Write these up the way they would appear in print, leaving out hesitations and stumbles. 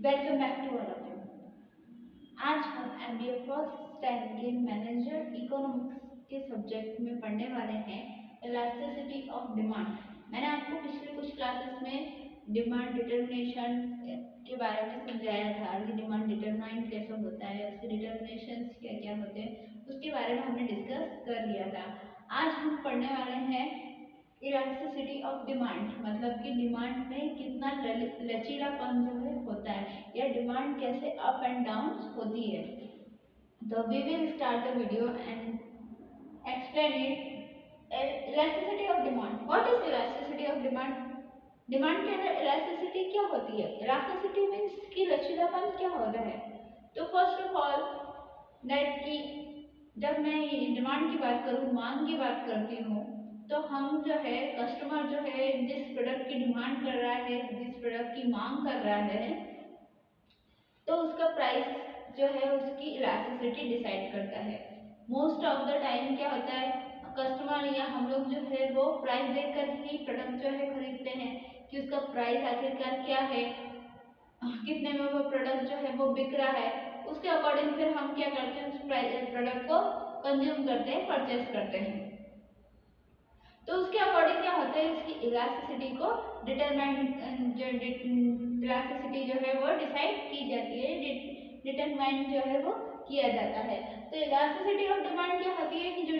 Welcome back to all of you. आज हम MBA first time के मैनेजर इकोनॉमिक्स के सब्जेक्ट में पढ़ने वाले हैं इलास्टिसिटी ऑफ डिमांड। मैंने आपको पिछले कुछ क्लासेस में डिमांड डिटर्मिनेशन के बारे में समझाया था कि डिमांड डिटरमाइन कैसे होता है, उसके डिटर्मिनेशंस क्या क्या होते हैं, उसके बारे में हमने डिस्कस कर लिया था। आज हम पढ़ने वाले हैं इलास्टिसिटी ऑफ डिमांड, मतलब कि डिमांड में कितना लचीलापन जो है होता है या डिमांड कैसे अप एंड डाउन होती है। तो we will start the video and explain it. Elasticity of demand, what is elasticity of demand? Demand के अंदर इलास्टिसिटी क्या होती है? इलास्टिसिटी मीन्स कि लचीलापन क्या होता है। तो फर्स्ट ऑफ ऑल दैट कि जब मैं डिमांड की बात करूँ, मांग की बात करती हूँ, तो हम जो है कस्टमर जो है जिस प्रोडक्ट की डिमांड कर रहा है, जिस प्रोडक्ट की मांग कर रहा है, तो उसका प्राइस जो है उसकी इलास्टिसिटी डिसाइड करता है। मोस्ट ऑफ द टाइम क्या होता है, कस्टमर या हम लोग जो है वो प्राइस देखकर ही प्रोडक्ट जो है खरीदते हैं कि उसका प्राइस आखिरकार क्या है, कितने में वो प्रोडक्ट जो है वो बिक रहा है, उसके अकॉर्डिंग फिर हम क्या करते हैं, उस प्रोडक्ट को कंज्यूम करते हैं, परचेज करते हैं। तो उसके अकॉर्डिंग क्या होता है, इसकी इलास्टिसिटी को इलास्टिसिटी जो है वो डिसाइड की जाती है, डिटरमाइन जो है वो किया जाता है। तो इलास्टिसिटी ऑफ डिमांड क्या होती है कि जो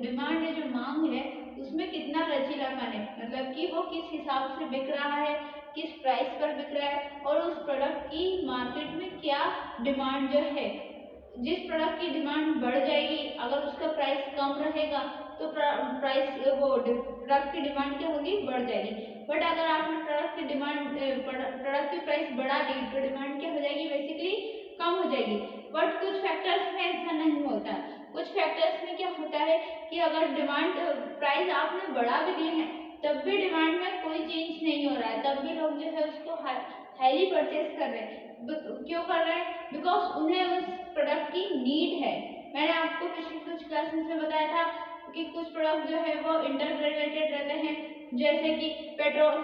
डिमांड है, जो मांग है, उसमें कितना लचीलापन है, मतलब कि वो किस हिसाब से बिक रहा है, किस प्राइस पर बिक रहा है, और उस प्रोडक्ट की मार्केट में क्या डिमांड जो है। जिस प्रोडक्ट की डिमांड बढ़ जाएगी, अगर उसका प्राइस कम रहेगा तो प्राइस वो प्रोडक्ट की डिमांड क्या होगी, बढ़ जाएगी। बट अगर आपने प्रोडक्ट की डिमांड प्रोडक्ट की प्राइस बढ़ा दी तो डिमांड क्या हो जाएगी, बेसिकली कम हो जाएगी। बट कुछ फैक्टर्स में ऐसा नहीं होता। कुछ फैक्टर्स में क्या होता है कि अगर डिमांड प्राइस आपने बढ़ा भी दी है तब भी डिमांड में कोई चेंज नहीं हो रहा है, तब भी लोग जो है उसको हाईली परचेज कर रहे हैं। क्यों कर रहे हैं? बिकॉज उन्हें उस प्रोडक्ट की नीड है। मैंने आपको पिछले कुछ क्लासेस में बताया था कि कुछ प्रोडक्ट जो है वो इंटर रिलेटेड रहते हैं, जैसे कि petrol.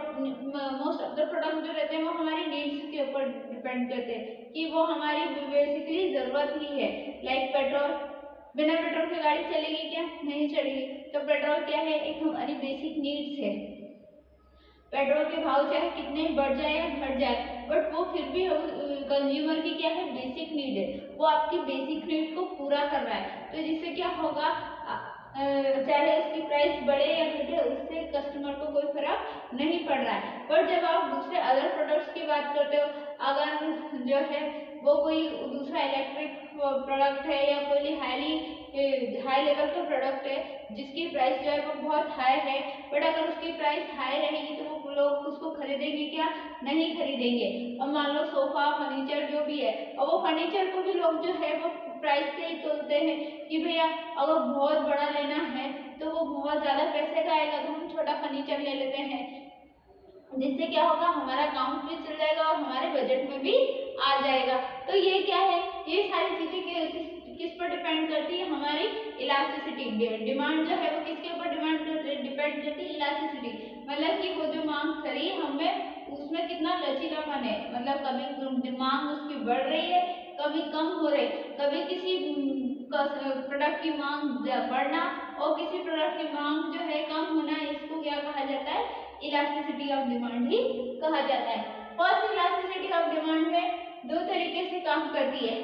Most of the product जो रहते हैं वो हमारी नीड्स के ऊपर डिपेंड करते हैं कि वो हमारी बेसिकली जरूरत ही है। लाइक पेट्रोल, बिना पेट्रोल की गाड़ी चलेगी क्या? नहीं चलेगी। तो पेट्रोल क्या है, एक हमारी बेसिक नीड्स है। पेट्रोल के भाव चाहे कितने बढ़ जाए या घट जाए, बट वो फिर भी कंज्यूमर की क्या है, बेसिक नीड है, वो आपकी बेसिक नीड को पूरा कर रहा है। तो जिससे क्या होगा, चाहे उसकी प्राइस बढ़े या घटे, उससे कस्टमर को कोई फर्क नहीं पड़ रहा है। पर जब आप दूसरे अदर प्रोडक्ट्स की बात करते हो, अगर जो है वो कोई दूसरा इलेक्ट्रिक प्रोडक्ट है या कोई हाई लेवल का प्रोडक्ट है जिसकी प्राइस जो है वो बहुत हाई है, बट अगर उसकी प्राइस हाई रहेगी तो वो लोग उसको खरीदेंगे क्या? नहीं खरीदेंगे। और मान लो सोफा, फर्नीचर जो भी है, और वो फर्नीचर को भी लोग जो है वो प्राइस से ही तोलते हैं कि भैया अगर बहुत बड़ा लेना है तो वो बहुत ज्यादा पैसे का आएगा, तो हम छोटा फर्नीचर ले लेते हैं, जिससे क्या होगा, हमारा अकाउंट भी चल जाएगा और हमारे बजट में भी आ जाएगा। तो ये क्या है, ये सारी चीजें किस पर डिपेंड करती है, हमारी इलास्टिसिटी। डिमांड जो है वो किसके ऊपर डिपेंड करती है, इलास्टिसिटी। मतलब कि वो जो मांग करी हमें, उसमें कितना लचीलापन है, मतलब कभी मांग उसकी बढ़ रही है, कभी कम हो रही, कभी किसी प्रोडक्ट की मांग बढ़ना और किसी प्रोडक्ट की मांग जो है कम होना, इसको क्या कहा जाता है, इलास्टिसिटी ऑफ डिमांड ही कहा जाता है। फर्स्ट इलास्टिसिटी ऑफ डिमांड में दो तरीके से काम करती है,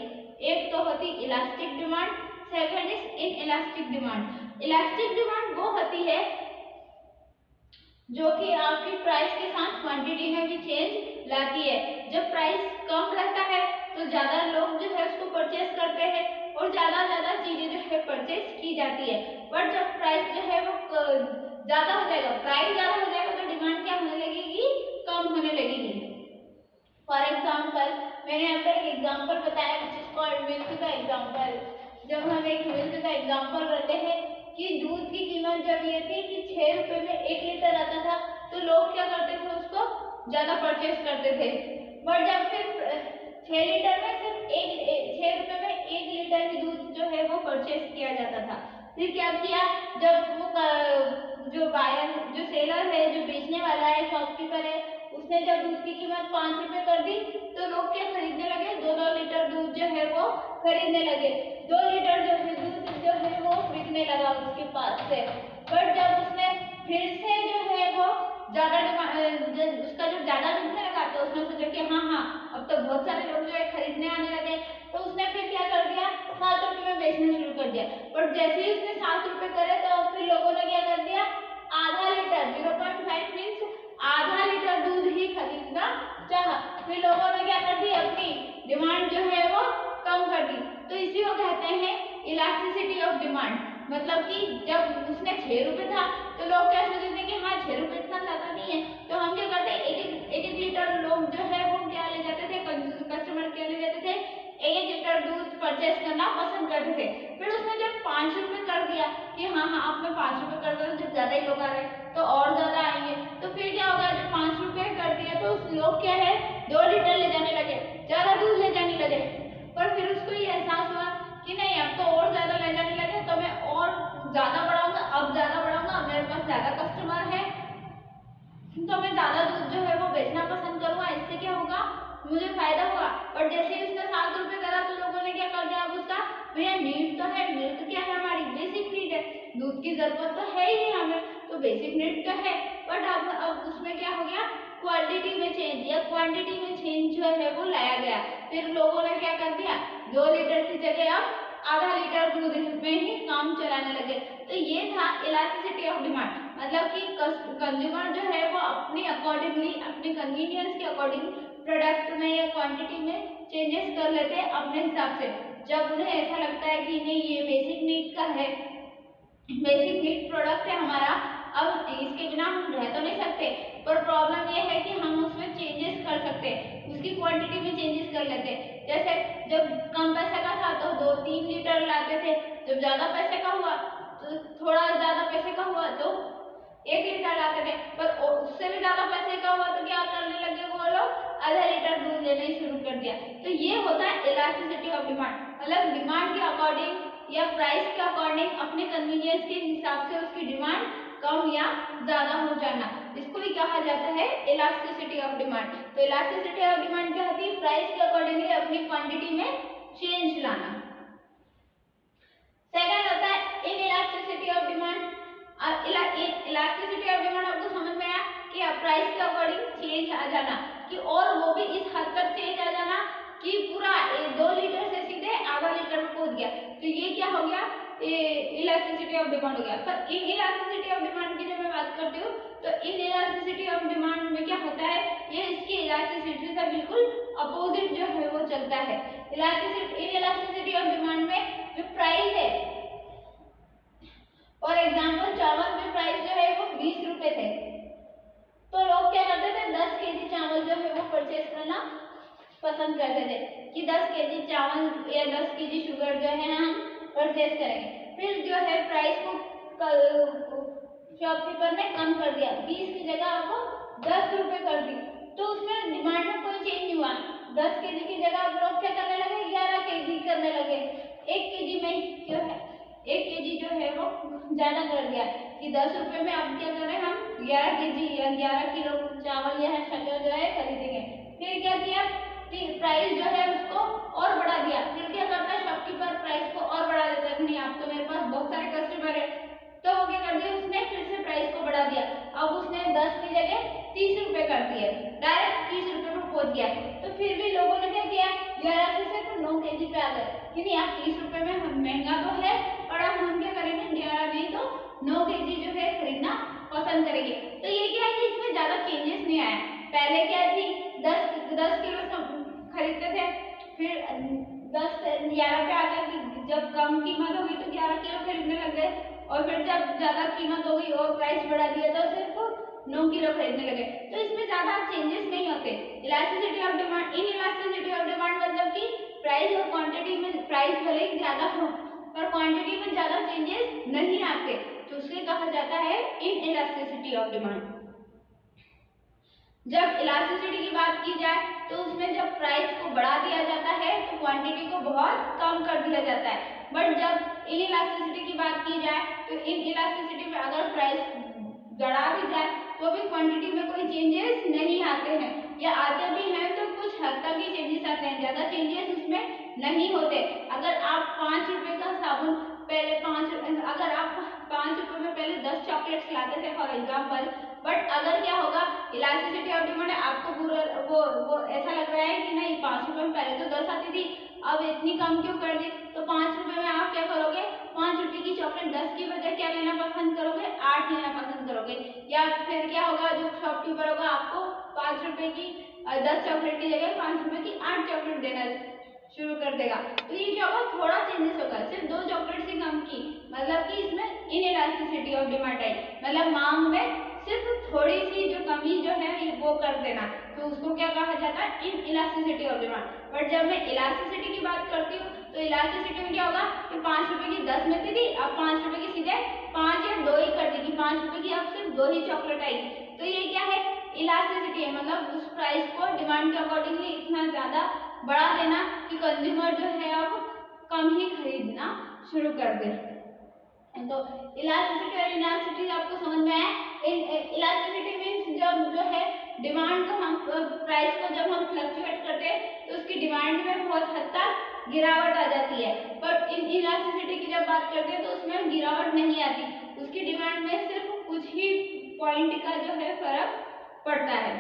एक तो होती elastic demand, second is inelastic demand. Elastic demand वो होती है जो कि आपकी प्राइस के साथ क्वांटिटी में भी चेंज लाती है। जब प्राइस कम रहता है तो ज्यादा लोग जो है उसको परचेज करते हैं और ज्यादा चीजें जो है परचेज की जाती है। बट जब प्राइस जो है वो ज्यादा हो जाएगा, प्राइस ज्यादा हो जाएगा, तो डिमांड क्या होने लगेगी, कम होने लगेगी। फॉर एग्जाम्पल, मैंने यहाँ पर एक एग्जाम्पल बताया विच इज कॉल्ड मिल्क का एग्जाम्पल। जब हम एक मिल्क का एग्जाम्पल लेते हैं कि दूध की कीमत जब ये थी कि 6 रुपए में 1 लीटर आता था, तो लोग क्या करते थे, उसको ज्यादा परचेज करते थे। बट जब फिर 6 लीटर में सिर्फ 6 रुपए में 1 लीटर ही दूध जो है वो परचेज किया जाता था, फिर क्या किया, जब वो जो बायर जो सेलर है, जो बेचने वाला है, शॉपकीपर है, उसने जब दूध की कीमत 5 रुपए कर दी तो लोग क्या खरीदने लगे, 2-2 लीटर दूध जो है वो खरीदने लगे। 2 लीटर जो है दूध जो है वो बिकने लगा उसके पास से। बट जब उसने फिर से जो है वो ज्यादा उसका जब ज्यादा बिकने लगा तो उसने सोचा कि हाँ अब तो बहुत सारे लोग जो है खरीदने आने लगे, तो उसने फिर क्या कर दिया, 7 रुपए में बेचना शुरू कर दिया। बट जैसे ही उसने 7 रुपए करे तो फिर लोगों ने क्या कर दिया, आधा लीटर 0.5 मीन्स आधा लीटर दूध ही खरीदना चाहा। फिर लोगों ने क्या कर दी, अपनी डिमांड जो है वो कम कर दी। तो इसी को कहते हैं इलास्टिसिटी ऑफ डिमांड। मतलब कि जब उसने 6 रुपए था तो लोग क्या सोचते थे कि हाँ 6 रुपए इतना ज्यादा नहीं है, तो हम क्या करते, एक लीटर लोग जो है वो क्या ले जाते थे, कस्टमर क्या ले जाते थे, एक लीटर दूध परचेस करना पसंद करते थे। फिर उसने जब 5 रुपए कर दिया कि हाँ आपने 5 रुपए कर दिया, जब ज्यादा ही लोग आ रहे तो और ज्यादा आएंगे, तो फिर क्या होगा, जब 5 रुपए कर दिया तो उस लोग क्या है 2 लीटर ले जाने लगे, ज्यादा दूध ले जाने लगे। पर फिर उसको ये एहसास हुआ कि नहीं अब तो और ज्यादा ले जाने लगे, तो मैं और ज्यादा बढ़ाऊंगा, अब ज्यादा बढ़ाऊंगा, मेरे पास ज्यादा कस्टमर है तो मैं ज्यादा दूध जो है वो बेचना पसंद करूंगा, इससे क्या होगा, मुझे फायदा होगा। और जैसे ही उसने 7 रुपए करा तो लोगों ने क्या कर दिया, अब उसका भैया नीड तो है, मिल्क क्या है हमारी बेसिक नीड है, दूध की जरूरत तो है ही हमें, तो बेसिक नीड तो है। बट अब उसमें क्या हो गया, क्वालिटी में चेंज या क्वांटिटी में चेंज जो है वो लाया गया। फिर लोगों ने क्या कर दिया, 2 लीटर की जगह अब आधा लीटर दूध में ही काम चलाने लगे। तो ये था इलास्टिसिटी ऑफ डिमांड। मतलब कि कंज्यूमर जो है वो अपनी अकॉर्डिंगली, अपनी कन्वीनियंस के अकॉर्डिंग प्रोडक्ट में या क्वांटिटी में चेंजेस कर लेते हैं अपने हिसाब से। जब उन्हें ऐसा लगता है कि नहीं ये बेसिक नीड का है, बेसिक नीड प्रोडक्ट है हमारा, अब इसके बिना हम रह तो नहीं सकते, पर प्रॉब्लम ये है कि हम उसमें चेंजेस कर सकते हैं, उसकी क्वांटिटी में चेंजेस कर लेते हैं। जैसे जब कम पैसे का था तो 2-3 लीटर लाते थे, जब ज्यादा पैसे का हुआ तो थोड़ा ज्यादा पैसे का हुआ तो 1 लीटर लाते थे, पर उससे भी ज्यादा पैसे का हुआ तो क्या करने लगे वो लोग, आधा लीटर दूध लेना ही शुरू कर दिया। तो ये होता है इलास्टिसिटी ऑफ डिमांड। मतलब डिमांड के अकॉर्डिंग या प्राइस के अकॉर्डिंग अपने कन्वीनियंस के हिसाब से उसकी डिमांड कम या ज्यादा हो जाना, इसको ही कहा जाता है इलास्टिसिटी ऑफ डिमांड। तो इलास्टिसिटी ऑफ डिमांड क्या होती है, प्राइस के अकॉर्डिंगली अपनी क्वांटिटी में चेंज लाना। सेकंड होता है inelasticity of demand. Elasticity of demand आपको समझ में आया कि प्राइस के अकॉर्डिंग चेंज आ जाना, कि और वो भी इस हद तक चेंज आ जाना कि पूरा 2 लीटर से सीधे आधा लीटर में पहुंच गया। तो ये क्या हो गया, इलास्टिसिटी ऑफ डिमांड हो गया। पर इनइलास्टिसिटी ऑफ डिमांड की जब मैं बात करती हूँ तो इनइलास्टिसिटी ऑफ डिमांड में क्या होता है, ये इसकी इलास्टिसिटी से बिल्कुल अपोजिट जो है वो चलता है। इनइलास्टिसिटी ऑफ डिमांड में जो प्राइस है, फॉर एग्जाम्पल चावल में प्राइस जो है वो 20 रुपए थे, तो लोग क्या करते थे 10 केजी चावल जो है वो परचेज करना पसंद करते थे कि 10 केजी चावल या 10 केजी शुगर जो है हम परचेज करेंगे। फिर जो है प्राइस को शॉपकीपर ने कम कर दिया, 20 की जगह आपको 10 रुपए कर दी, तो उसमें डिमांड में कोई चेंज नहीं हुआ। 10 केजी की जगह अब लोग क्या करने लगे, 11 केजी करने लगे। 1 केजी में जो है 1 केजी जो है वो ज्यादा कर दिया कि 10 रुपए में अब क्या करें, हम 11 केजी या 11 किलो चावल या शक्कर जो है खरीदेंगे। फिर क्या किया, प्राइस जो है उसको और बढ़ा दिया। फिर क्या करता है शॉपकीपर, प्राइस को और बढ़ा देता है, नहीं अब तो मेरे पास बहुत सारे कस्टमर है, तो वो क्या कर दिया, उसने फिर से प्राइस को बढ़ा दिया। अब उसने 10 की जगह 30 रुपए कर दिए, डायरेक्ट 30 रुपए पर पहुंच गया। तो फिर भी लोगों ने क्या किया, 11 से सिर्फ 9 केजी पे आ गए कि नहीं आप 30 रुपए में, हम महंगा तो है और अब हम क्या करेंगे, 11 नहीं तो 9 केजी जो है खरीदना पसंद करेंगे। तो ये क्या है कि इसमें ज्यादा चेंजेस नहीं आया। पहले क्या थी, 10 किलो खरीदते थे, फिर 10 से 11 पे आ गया कि जब कम कीमत होगी तो 11 किलो खरीदने लग गए, और फिर जब ज्यादा कीमत हो गई और प्राइस बढ़ा दिया तो सिर्फ 9 किलो खरीदने लगे। तो इसमें ज्यादा चेंजेस नहीं होते। Elasticity of demand, inelasticity of demand मतलब कि प्राइस और क्वांटिटी में प्राइस भले ही ज्यादा हो पर क्वांटिटी में ज्यादा चेंजेस नहीं आते, तो उसे कहा जाता है इनइलास्टिसिटी ऑफ डिमांड। जब इलास्टिसिटी की बात की जाए तो उसमें जब प्राइस को बढ़ा दिया जाता है तो क्वांटिटी को बहुत कम कर दिया जाता है, बट जब इन इलास्टिसिटी की बात की जाए तो इन इलास्टिसिटी में अगर प्राइस बढ़ा भी जाए तो भी क्वांटिटी में कोई चेंजेस नहीं आते हैं, या आते भी हैं तो कुछ हद तक ही चेंजेस आते हैं, ज्यादा चेंजेस उसमें नहीं होते। अगर आप 5 रुपए का साबुन पहले अगर आप 5 रुपए में पहले 10 चॉकलेट्स लाते थे फॉर एग्जाम्पल, बट अगर क्या होगा इलास्टिसिटी ऑफ डिमांड आपको पूरा वो ऐसा लग रहा है कि नहीं 5 रुपए में पहले तो 10 आती थी, अब इतनी कम क्यों कर दी, तो 5 रुपए में आप क्या करोगे, 5 रुपए की चॉकलेट 10 की बजाय क्या लेना पसंद करोगे, 8 लेना पसंद करोगे। या फिर क्या होगा, जो शॉपकीपर होगा आपको 5 रुपए की 10 चॉकलेट की जगह 5 रुपए की 8 चॉकलेट देना शुरू कर देगा। तो ये क्या होगा, थोड़ा चेंजेस होगा, सिर्फ 2 चॉकलेट से कम की, मतलब कि इसमें इनइलास्टिसिटी ऑफ डिमांड आई, मतलब मांग में सिर्फ थोड़ी सी जो कमी जो है वो कर देना, तो उसको क्या कहा जाता है, इनइलास्टिसिटी ऑफ डिमांड। बट जब मैं इलास्टिसिटी की बात करती हूँ तो इलास्टिसिटी में क्या होगा कि 5 रुपए की 10 मिलती थी, अब 5 रुपए की सीधे 5 या 2 ही कर देगी, 5 रुपए की अब सिर्फ 2 ही चॉकलेट आएगी। तो ये क्या है, इलास्टिसिटी है, मतलब उस प्राइस को डिमांड के अकॉर्डिंगली इतना ज्यादा बढ़ा देना कि कंज्यूमर जो है अब कम ही खरीदना शुरू कर दे। तो इलास्टिसिटी और इलास्टिसिटी आपको समझ में आया। इलास्टिसिटी मींस जब जो है डिमांड को हम प्राइस को जब हम फ्लक्चुएट करते हैं तो उसकी डिमांड में बहुत हद तक गिरावट आ जाती है, बट इन इलास्टिसिटी की जब बात करते हैं तो उसमें गिरावट नहीं आती, उसकी डिमांड में सिर्फ कुछ ही पॉइंट का जो है फर्क पड़ता है।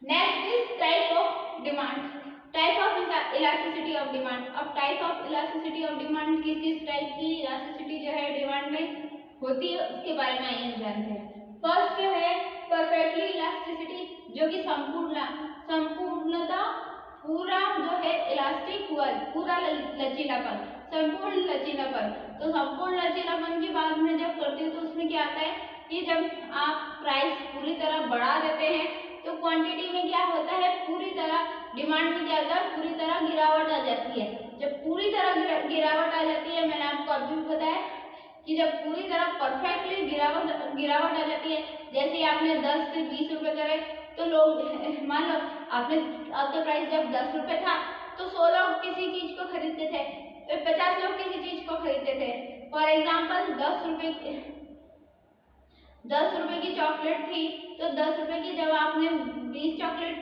Next is type of demand, type of elasticity of demand. अब type of elasticity of demand किस किस टाइप की इलास्टिसिटी जो है डिमांड में होती है उसके बारे में आइए जानते हैं। फर्स्ट जो है परफेक्टली इलास्टिसिटी, जो कि संपूर्णता पूरा जो है इलास्टिक हुआ, पूरा लचीलापन, संपूर्ण लचीलापन। तो संपूर्ण लचीलापन की बात में जब करती हूँ तो उसमें क्या आता है कि जब आप प्राइस पूरी तरह बढ़ा देते हैं तो क्वांटिटी में क्या होता है, पूरी तरह डिमांड में क्या होता है, पूरी तरह गिरावट आ जाती है। जब पूरी तरह गिरावट आ जाती है, मैंने आपको अभी भी बताया कि जब पूरी तरह परफेक्टली गिरावट आ जाती है, जैसे आपने 10 से 20 रुपए करे तो लोग मान लो आपका प्राइस जब 10 रुपए था तो 100 लोग किसी चीज को खरीदते थे, तो 50 लोग किसी चीज को खरीदते थे। फॉर एग्जाम्पल 10 रुपए की चॉकलेट थी, तो 10 रुपए की जब आपने 20 चॉकलेट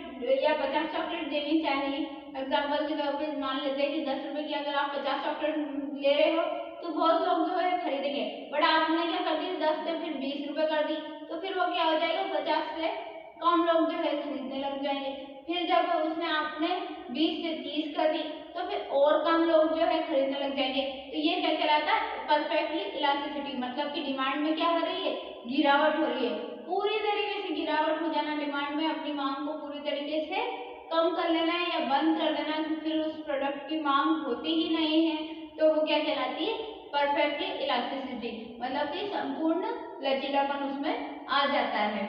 या 50 चॉकलेट देनी चाहिए, एग्जाम्पल के तौर पे मान लेते हैं कि 10 रुपए की अगर आप 50 चॉकलेट ले रहे हो तो बहुत लोग जो है खरीदेंगे, बट आपने क्या कर दी 10 से फिर 20 रुपए कर दी, तो फिर वो क्या हो जाएगा, 50 से कम लोग जो है खरीदने लग जाएंगे। फिर जब उसने आपने 20 से 30 कर दी तो फिर और कम लोग जो है खरीदने लग जाएंगे। तो ये क्या कहलाता है, परफेक्टली इलास्टिसिटी, मतलब कि डिमांड में क्या हो रही है, गिरावट हो रही है। पूरी तरीके से गिरावट हो जाना डिमांड में, अपनी मांग को पूरी तरीके से कम कर लेना है या बंद कर देना है, फिर उस प्रोडक्ट की मांग होती ही नहीं है, तो वो क्या कहलाती है, परफेक्टली इलास्टिसिटी, मतलब कि संपूर्ण लचीलापन उसमें आ जाता है।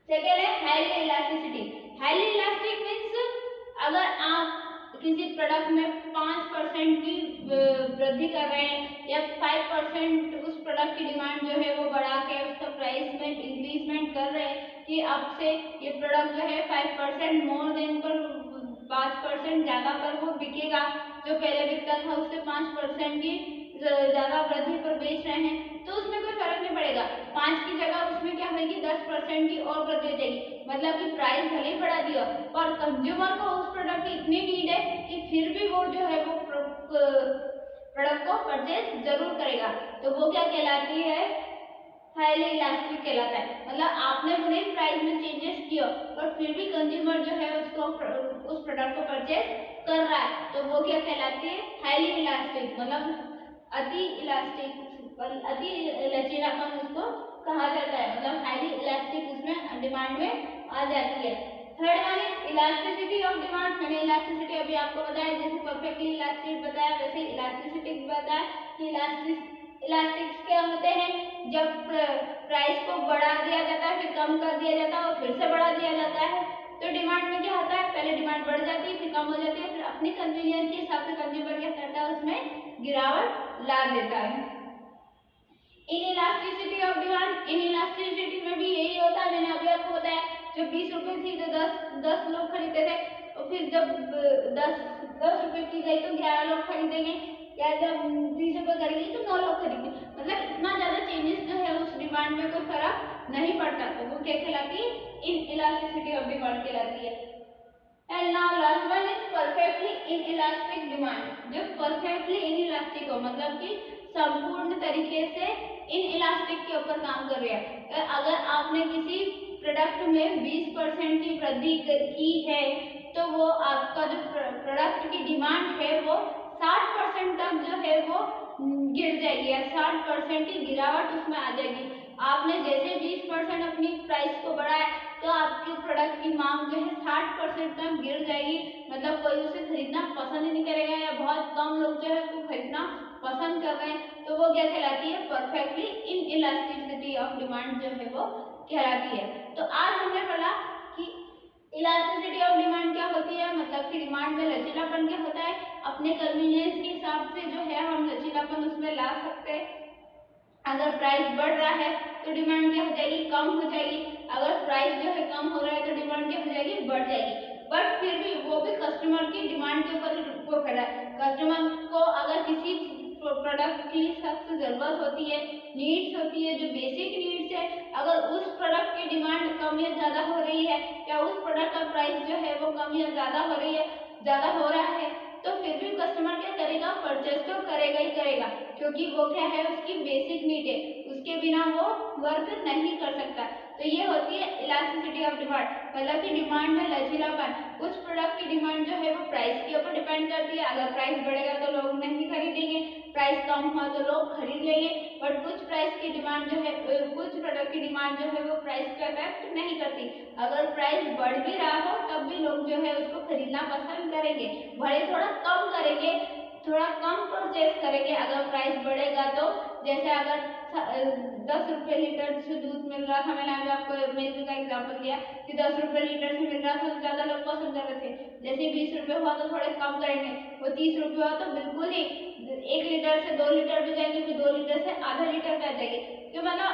सेकेंड है highly elasticity. Highly elastic means अगर आप किसी प्रोडक्ट में 5% की वृद्धि कर रहे हैं या 5% उस प्रोडक्ट की डिमांड जो है वो बढ़ा के उसका प्राइस में इंक्रीजमेंट कर रहे हैं कि अब से ये प्रोडक्ट जो है 5% मोर देन पर 5% ज्यादा पर वो बिकेगा, जो पहले बिकता था उससे 5% की ज्यादा वृद्धि पर बेच रहे हैं, तो उसमें कोई फर्क नहीं पड़ेगा। 5 की जगह उसमें क्या होगी, 10% की और वृद्धि हो जाएगी, मतलब कि प्राइस भले ही बढ़ा दिया पर कंज्यूमर को उस प्रोडक्ट की इतनी नीड है कि फिर भी वो जो है वो प्रोडक्ट को परचेज जरूर करेगा, तो वो क्या कहलाती है, हाईली इलास्टिक कहलाता है। मतलब आपने भले ही प्राइस में चेंजेस किया पर फिर भी कंज्यूमर जो है उसको उस प्रोडक्ट को परचेज कर रहा है, तो वो क्या कहलाती है, हाईली इलास्टिक, मतलब अति इलास्टिक, अति लचीलापन उसको कहा जाता है, मतलब हाईली इलास्टिक उसमें डिमांड में आ जाती है। Third one is elasticity of demand. मैंने इलास्टिसिटी अभी आपको बताया, जैसे परफेक्टली इलास्टिक बताया वैसे इलास्टिसिटी बताया कि इलास्टिक्स क्या होते हैं, जब प्राइस को बढ़ा दिया जाता है फिर कम कर दिया जाता है और फिर से बढ़ा दिया जाता है, तो डिमांड में क्या होता है, पहले डिमांड बढ़ जाती है फिर कम हो जाती है, फिर अपनी कन्वीनियंस के हिसाब से कंज्यूमर क्या करता है उसमें गिरावट ला देता है। इनइलास्टिसिटी ऑफ डिमांड, इनइलास्टिसिटी में भी यही होता है, मैंने अभी आपको बताया जब 20 रुपए थी तो 10 लोग खरीदते थे, और फिर जब 10 रुपये की गई तो 11 लोग खरीदेंगे, या जब 20 रुपये करेंगे तो 9 लोग खरीदेंगे। मतलब इतना ज़्यादा चेंजेस जो है उस डिमांड में कोई फर्क नहीं पड़ता, तो वो क्या कहलाती है, इनइलास्टिसिटी ऑफ डिमांड कहलाती है। And now last one is perfectly inelastic demand. जो परफेक्टली इनइलास्टिक हो, मतलब कि संपूर्ण तरीके से इनइलास्टिक के ऊपर काम कर रही है। अगर आपने किसी प्रोडक्ट में 20% की वृद्धि की है तो वो आपका जो प्रोडक्ट की डिमांड है वो 60% तक जो है वो गिर जाएगी, या 60% की गिरावट उसमें आ जाएगी। आपने जैसे 20% अपनी प्राइस को बढ़ाया तो आपके प्रोडक्ट की मांग जो है 60% तक गिर जाएगी। मतलब कोई उसे खरीदना पसंद ही नहीं करेगा, या बहुत कम लोग जो है उसको खरीदना पसंद कर रहे हैं, तो वो क्या कहलाती है, परफेक्टली इनइलास्टिसिटी ऑफ डिमांड जो है वो कहलाती है। तो आज हमने पढ़ा कि इलास्टिसिटी ऑफ डिमांड क्या होती है, मतलब कि डिमांड में लचीलापन क्या होता है, अपने कन्वीनियंस के हिसाब से जो है हम लचीलापन उसमें ला सकते हैं। अगर प्राइस बढ़ रहा है तो डिमांड क्या हो जाएगी, कम हो जाएगी। अगर प्राइस जो है कम हो रहा है तो डिमांड क्या हो जाएगी, बढ़ जाएगी। बट फिर भी वो भी कस्टमर की डिमांड के ऊपर वो कर रहा है। कस्टमर को अगर किसी प्रोडक्ट की सख्त जरूरत होती है, नीड्स होती है, जो बेसिक नीड्स है, अगर उस प्रोडक्ट की डिमांड कम या ज्यादा हो रही है, या उस प्रोडक्ट का प्राइस जो है वो कम या ज्यादा हो रही है, ज्यादा हो रहा है, तो फिर भी कस्टमर क्या करेगा, परचेज तो करेगा ही करेगा, क्योंकि वो क्या है, उसकी बेसिक नीड है, उसके बिना वो वर्क नहीं कर सकता। तो ये होती है इलास्टिसिटी ऑफ डिमांड, मतलब कि डिमांड में लचीलापन। कुछ प्रोडक्ट की डिमांड जो है वो प्राइस के ऊपर डिपेंड करती है, अगर प्राइस बढ़ेगा तो लोग नहीं खरीदेंगे, प्राइस कम हुआ तो लोग खरीद लेंगे। बट कुछ प्राइस की डिमांड जो है, कुछ प्रोडक्ट की डिमांड जो है वो प्राइस पे इफेक्ट नहीं करती, अगर प्राइस बढ़ भी रहा हो तब भी लोग जो है उसको खरीदना पसंद करेंगे, भले थोड़ा कम करेंगे, थोड़ा कम परचेज करेंगे अगर प्राइस बढ़ेगा तो। जैसे अगर 10 रुपये लीटर से दूध मिल रहा था, मैंने अभी आपको मिल्क का एग्जांपल दिया कि 10 रुपये लीटर से मिल रहा था तो ज्यादा लोग पसंद कर रहे थे। जैसे 20 रुपये हुआ तो थोड़े कम करेंगे, वो 30 रुपये हुआ तो बिल्कुल ही 1 लीटर से 2 लीटर भी जाएंगे, फिर 2 लीटर से आधा लीटर पे आ जाएगी। तो मतलब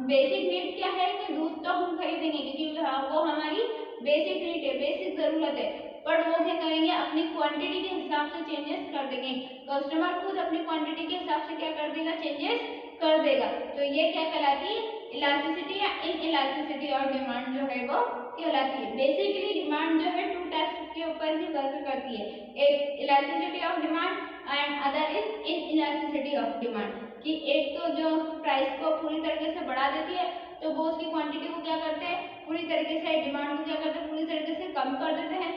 बेसिक नीड क्या है कि दूध तो हम खरीदेंगे क्योंकि वो हमारी बेसिक नीड है, बेसिक जरूरत है। पर वो क्या करेंगे, अपनी क्वांटिटी के हिसाब से चेंजेस कर देंगे। कस्टमर खुद अपनी क्वांटिटी के हिसाब से क्या कर देगा, चेंजेस कर देगा। तो ये क्या कहलाती है, इलास्टिसिटी या इनइलास्टिसिटी ऑफ डिमांड जो है वो कहलाती है। बेसिकली डिमांड जो है 2 टाइप्स के ऊपर ही वर्क करती है, एक elasticity of demand and other is inelasticity of demand. कि एक तो जो प्राइस को पूरी तरीके से बढ़ा देती है तो वो उसकी क्वांटिटी को क्या करते हैं, पूरी तरीके से डिमांड को क्या करते हैं, पूरी तरीके से कम कर देते हैं।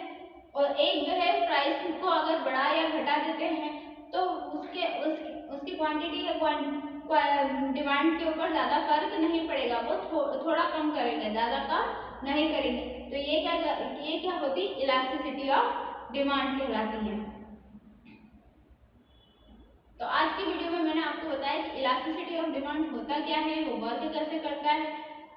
और एक जो है प्राइस को अगर बढ़ा या घटा देते हैं तो उसकी क्वांटिटी या डिमांड के ऊपर ज्यादा फर्क नहीं पड़ेगा, वो थोड़ा कम करेंगे, ज्यादा कम नहीं करेंगे। तो ये क्या होती है, इलास्टिसिटी ऑफ डिमांड कहलाती है। तो आज की वीडियो में मैंने आपको बताया कि इलास्टिसिटी ऑफ डिमांड होता क्या है, वो वर्क कैसे करता है,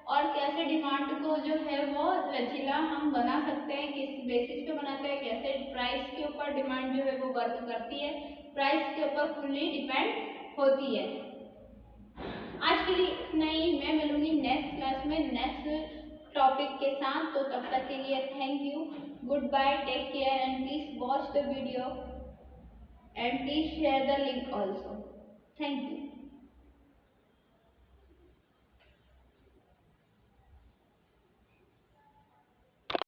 और कैसे डिमांड को जो है वो लचीला हम बना सकते हैं, किस बेसिस पे बनाते हैं, कैसे प्राइस के ऊपर डिमांड जो है वो वर्क करती है, प्राइस के ऊपर फुल्ली डिपेंड होती है। आज के लिए इतना ही, मैं मिलूंगी नेक्स्ट क्लास में नेक्स्ट टॉपिक के साथ। तो तब तक के लिए thank you, goodbye, take care and please watch the video and please share the link also. Thank you.